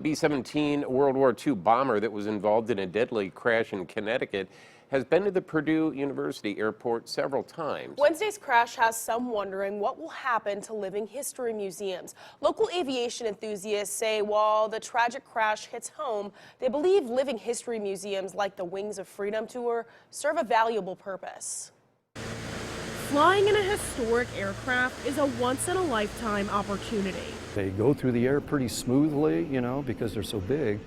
B-17 World War II bomber that was involved in a deadly crash in Connecticut has been to the Purdue University airport several times. Wednesday's crash has some wondering what will happen to living history museums. Local aviation enthusiasts say while the tragic crash hits home, they believe living history museums like the Wings of Freedom tour serve a valuable purpose. Flying in a historic aircraft is a once-in-a-lifetime opportunity. They go through the air pretty smoothly, because they're so big.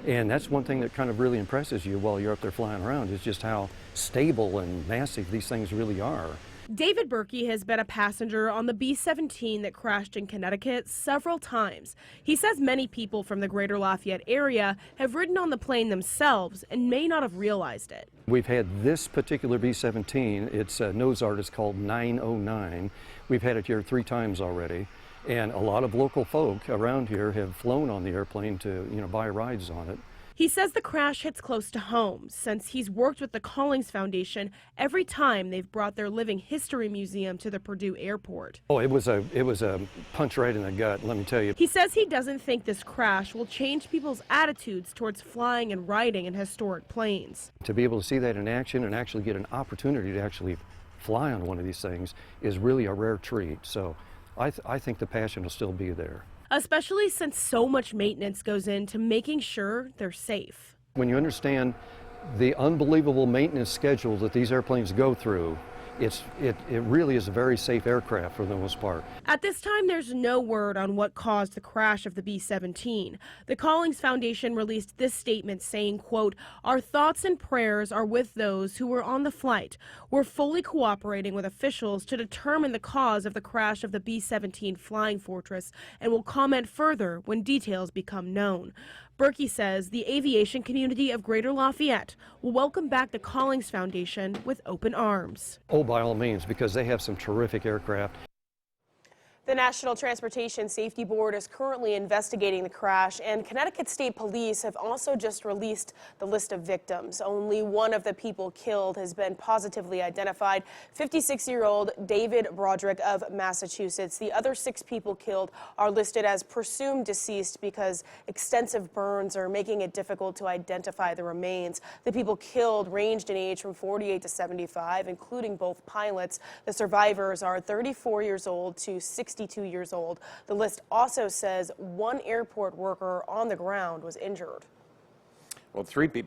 And that's one thing that kind of really impresses you while you're up there flying around, is just how stable and massive these things really are. David Berkey has been a passenger on the B-17 that crashed in Connecticut several times. He says many people from the greater Lafayette area have ridden on the plane themselves and may not have realized it. We've had this particular B-17, its nose art is called 909. We've had it here 3 times already. And a lot of local folk around here have flown on the airplane to, buy rides on it. He says the crash hits close to home since he's worked with the Collings Foundation every time they've brought their living history museum to the Purdue airport. Oh, it was a punch right in the gut, let me tell you. He says he doesn't think this crash will change people's attitudes towards flying and riding in historic planes. To be able to see that in action and actually get an opportunity to actually fly on one of these things is really a rare treat. So I think the passion will still be there. Especially since so much maintenance goes into making sure they're safe. When you understand the unbelievable maintenance schedule that these airplanes go through, it really is a very safe aircraft for the most part. At this time, there's no word on what caused the crash of the B-17. The Collings Foundation released this statement saying, quote, "Our thoughts and prayers are with those who were on the flight. We're fully cooperating with officials to determine the cause of the crash of the B-17 Flying Fortress and will comment further when details become known." Berkey says the aviation community of Greater Lafayette will welcome back the Collings Foundation with open arms. Oh, by all means, because they have some terrific aircraft. The National Transportation Safety Board is currently investigating the crash, and Connecticut State Police have also just released the list of victims. Only one of the people killed has been positively identified, 56-year-old David Broderick of Massachusetts. The other 6 people killed are listed as presumed deceased because extensive burns are making it difficult to identify the remains. The people killed ranged in age from 48 to 75, including both pilots. The survivors are 34 years old to 62 years old. The list also says one airport worker on the ground was injured. Well, 3 people